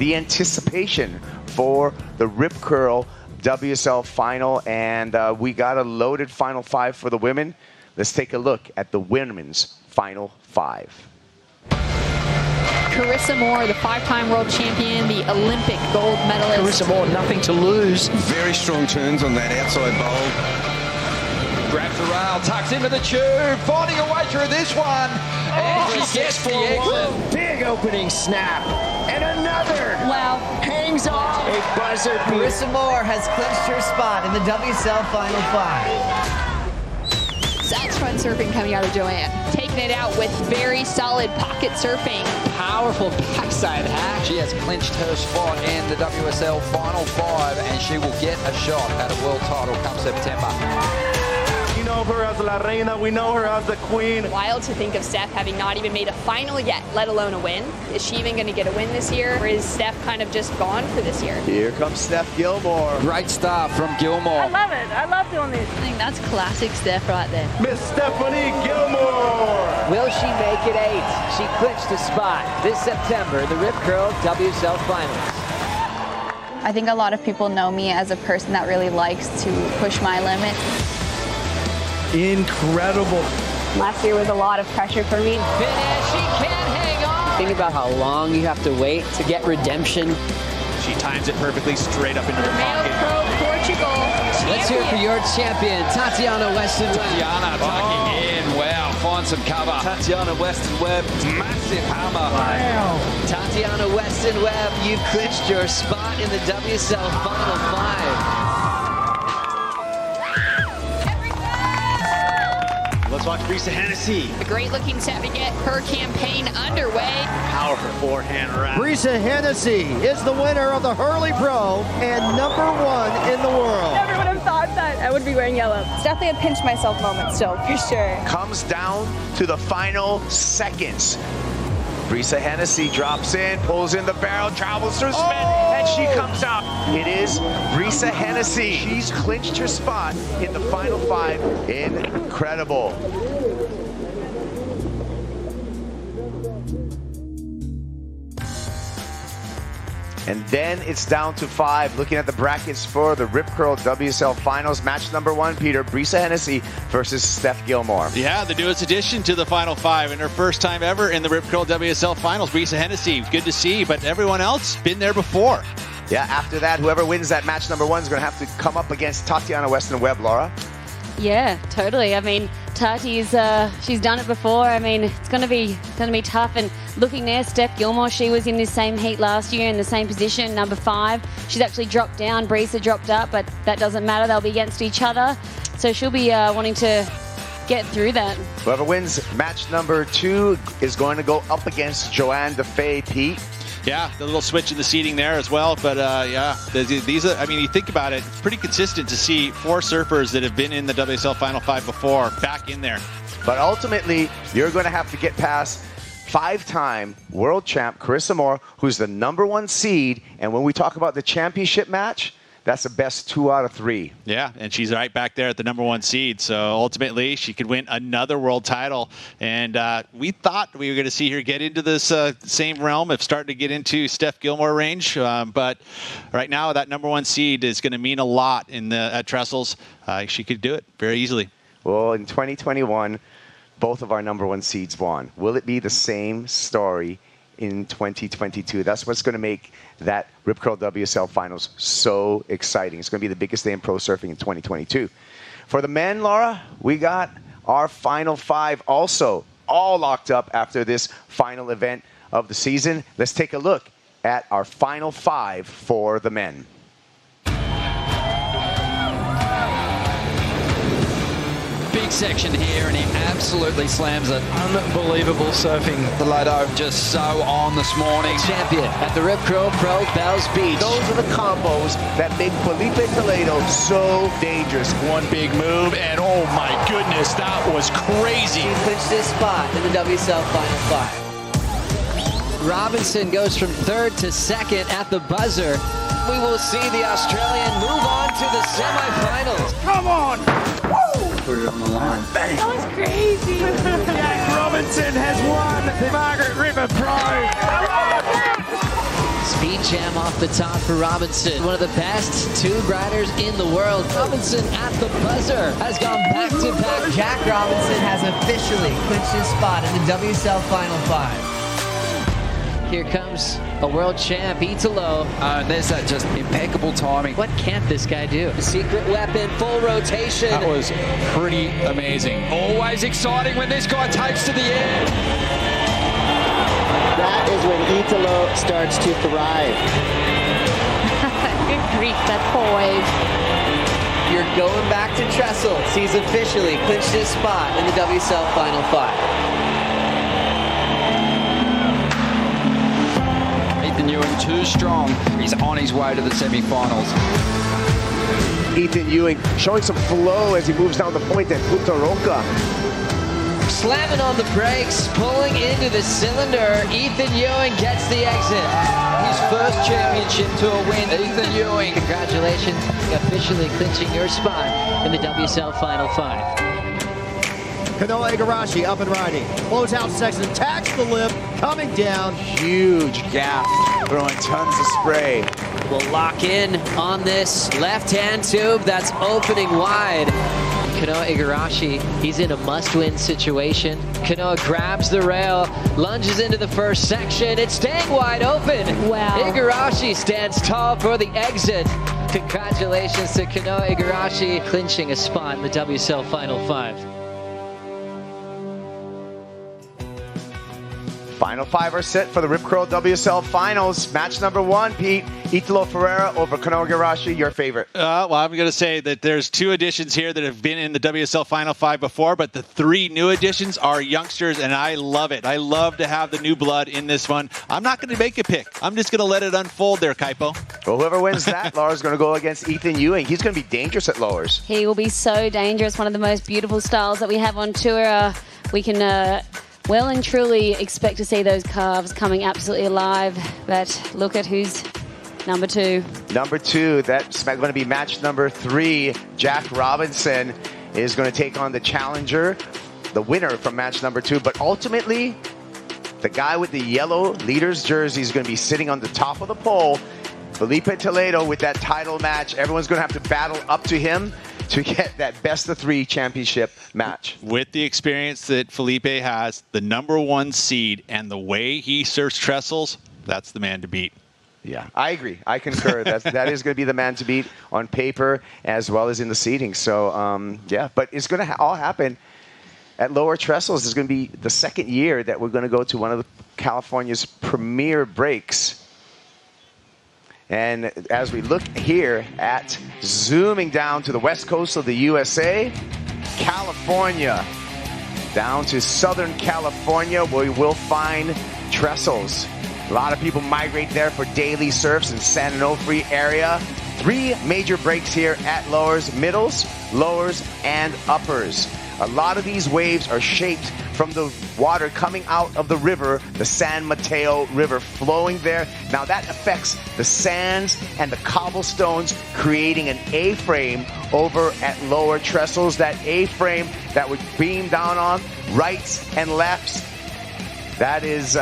the anticipation for the Rip Curl WSL final, and we got a loaded Final Five for the women. Let's take a look at the women's Final Five. Carissa Moore, the 5-time world champion, the Olympic gold medalist. Carissa Moore, nothing to lose. Very strong turns on that outside bowl. Grabs the rail, tucks into the tube, finding a way through this one. And she gets the exit. Big opening snap. And another. Wow. Hangs off. A buzzer. Carissa Moore has clinched her spot in the WSL Final Five. That's front surfing coming out of Joanne. Taking it out with very solid pocket surfing. Powerful backside hack. She has clinched her spot in the WSL Final Five, and she will get a shot at a world title come September. We know her as La Reina, we know her as the Queen. Wild to think of Steph having not even made a final yet, let alone a win. Is she even going to get a win this year, or is Steph kind of just gone for this year? Here comes Steph Gilmore. Great start from Gilmore. I love it. I love doing this. I think that's classic Steph right there. Miss Stephanie Gilmore. Will she make it 8? She clinched a spot this September in the Rip Curl WSL Finals. I think a lot of people know me as a person that really likes to push my limit. Incredible. Last year was a lot of pressure for me. Finish, she can't hang on. Think about how long you have to wait to get redemption. She times it perfectly straight up into the pocket. Pro Portugal champion. Let's hear it for your champion, Tatiana Weston. Tatiana tucking in. Wow, find some cover. Tatiana Weston Webb, massive hammer. Wow. Tatiana Weston Webb, you clinched your spot in the WSL Final Five. Let's watch Brisa Hennessy. A great looking set to get her campaign underway. Powerful forehand wrap. Brisa Hennessy is the winner of the Hurley Pro and #1 in the world. Never would have thought that I would be wearing yellow. It's definitely a pinch myself moment still, for sure. Comes down to the final seconds. Brisa Hennessy drops in, pulls in the barrel, travels through spin, and she comes out. It is Brisa Hennessy. She's clinched her spot in the Final Five. Incredible. And then it's down to 5. Looking at the brackets for the Rip Curl WSL Finals, match #1, Peter, Brisa Hennessy versus Steph Gilmore. Yeah, the newest addition to the Final Five and her first time ever in the Rip Curl WSL Finals. Brisa Hennessy, good to see, but everyone else been there before. Yeah, after that, whoever wins that match #1 is going to have to come up against Tatiana Weston Webb, Laura. Yeah, totally. I mean, Tati's she's done it before. I mean, it's gonna be tough. And looking there, Steph Gilmore, she was in this same heat last year in the same position, #5. She's actually dropped down. Brisa dropped up, but that doesn't matter. They'll be against each other, so she'll be wanting to get through that. Whoever wins match #2 is going to go up against Joanne DeFay, Pete. Yeah, the little switch in the seating there as well. But yeah, these are, I mean, you think about it, it's pretty consistent to see 4 surfers that have been in the WSL Final Five before back in there. But ultimately, you're going to have to get past 5-time world champ Carissa Moore, who's the #1 seed. And when we talk about the championship match, that's the best 2 out of 3. Yeah, and she's right back there at the #1 seed. So ultimately, she could win another world title. And we thought we were going to see her get into this same realm of starting to get into Steph Gilmore range. But right now, that #1 seed is going to mean a lot at Trestles. She could do it very easily. Well, in 2021, both of our #1 seeds won. Will it be the same story in 2022? That's what's going to make that Rip Curl WSL Finals so exciting. It's going to be the biggest day in pro surfing in 2022. For the men, Laura, we got our Final Five also all locked up after this final event of the season. Let's take a look at our Final Five for the men. Big section here, and he absolutely slams it. Unbelievable surfing. The Lado just so on this morning. Champion at the Rip Curl Pro Bells Beach. Those are the combos that make Felipe Toledo so dangerous. One big move, and oh my goodness, that was crazy. She clinched this spot in the WSL Final Five. Robinson goes from 3rd to 2nd at the buzzer. We will see the Australian move on to the semifinals. Come on! Woo! Put it on the line. Bang! That was crazy. Jack Robinson has won the Margaret River Pro. Beat jam off the top for Robinson. One of the best two riders in the world. Robinson at the buzzer has gone back-to-back. Jack Robinson has officially clinched his spot in the WSL Final 5. Here comes a world champ, Italo. There's that just impeccable timing. What can't this guy do? The secret weapon, full rotation. That was pretty amazing. Always exciting when this guy takes to the air. That is when Italo starts to thrive. Good grief, that poor wave. You're going back to Trestles. He's officially clinched his spot in the WSL Final 5. Ethan Ewing too strong. He's on his way to the semi-finals. Ethan Ewing showing some flow as he moves down the point at Punta Roca. Slamming on the brakes, pulling into the cylinder. Ethan Ewing gets the exit. His first championship tour win. Ethan Ewing, congratulations, officially clinching your spot in the WSL Final 5. Kanoa Igarashi up and riding. Closeout section, attacks the lip, coming down. Huge gap, throwing tons of spray. Will lock in on this left-hand tube that's opening wide. Kanoa Igarashi, he's in a must-win situation. Kanoa grabs the rail, lunges into the first section. It's staying wide open. Wow. Igarashi stands tall for the exit. Congratulations to Kanoa Igarashi, clinching a spot in the WSL Final 5. Final 5 are set for the Rip Curl WSL Finals. Match number 1, Pete. Italo Ferreira over Kanoa Igarashi, your favorite. Well, I'm going to say that there's 2 additions here that have been in the WSL Final 5 before, but the 3 new additions are youngsters, and I love it. I love to have the new blood in this one. I'm not going to make a pick. I'm just going to let it unfold there, Kaipo. Well, whoever wins that, Laura's going to go against Ethan Ewing. He's going to be dangerous at lowers. He will be so dangerous. One of the most beautiful styles that we have on tour. We can well and truly expect to see those calves coming absolutely alive. But look at who's number 2. Number 2, that's going to be match number 3. Jack Robinson is going to take on the challenger, the winner from match number 2. But ultimately, the guy with the yellow leader's jersey is going to be sitting on the top of the pole. Felipe Toledo with that title match. Everyone's going to have to battle up to him to get that best of 3 championship match. With the experience that Felipe has, the number 1 seed, and the way he serves Trestles, that's the man to beat. Yeah, I agree. I concur. That is going to be the man to beat on paper as well as in the seating. So, yeah, but it's going to all happen at Lower Trestles. It's going to be the second year that we're going to go to one of California's premier breaks. And as we look here at zooming down to the west coast of the USA, California, down to Southern California, where we will find Trestles. A lot of people migrate there for daily surfs in San Onofre area. 3 major breaks here at lowers, middles, lowers, and uppers. A lot of these waves are shaped from the water coming out of the river, the San Mateo River flowing there. Now that affects the sands and the cobblestones, creating an A-frame over at Lower Trestles. That A-frame that would beam down on rights and lefts. That is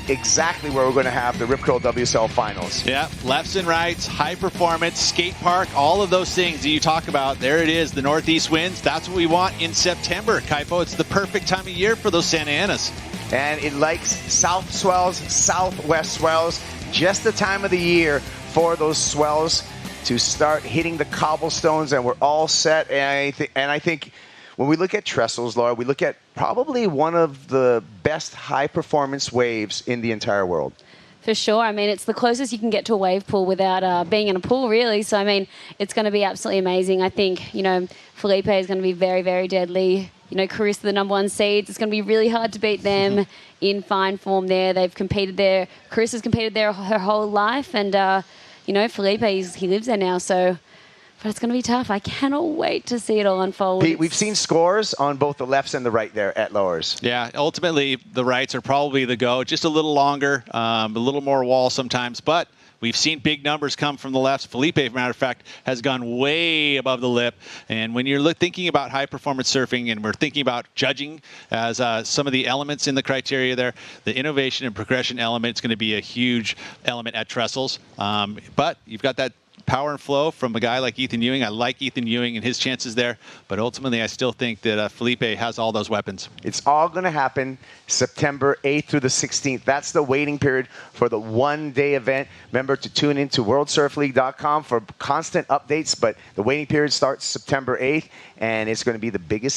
exactly where we're going to have the Rip Curl WSL Finals. Yeah, lefts and rights, high performance, skate park, all of those things that you talk about. There it is, the northeast winds. That's what we want in September, Kaipo. It's the perfect time of year for those Santa Anas. And it likes south swells, southwest swells, just the time of the year for those swells to start hitting the cobblestones, and we're all set. And I think when we look at Trestles, Laura, we look at probably one of the best high-performance waves in the entire world. For sure. I mean, it's the closest you can get to a wave pool without being in a pool, really. So, I mean, it's going to be absolutely amazing. I think, you know, Felipe is going to be very, very deadly. You know, Carissa, the number 1 seeds, it's going to be really hard to beat them in fine form there. They've competed there. Carissa's competed there her whole life. And, you know, Felipe, he lives there now. So, but it's going to be tough. I cannot wait to see it all unfold. Pete, we've seen scores on both the lefts and the right there at lowers. Yeah, ultimately, the rights are probably the go. Just a little longer, a little more wall sometimes. But We've seen big numbers come from the left. Felipe, as a matter of fact, has gone way above the lip. And when you're thinking about high-performance surfing and we're thinking about judging as some of the elements in the criteria there, the innovation and progression element is going to be a huge element at Trestles. But you've got that power and flow from a guy like Ethan Ewing. I like Ethan Ewing and his chances there, but ultimately I still think that Felipe has all those weapons. It's all going to happen September 8th through the 16th. That's the waiting period for the one-day event. Remember to tune into WorldSurfLeague.com for constant updates, but the waiting period starts September 8th, and it's going to be the biggest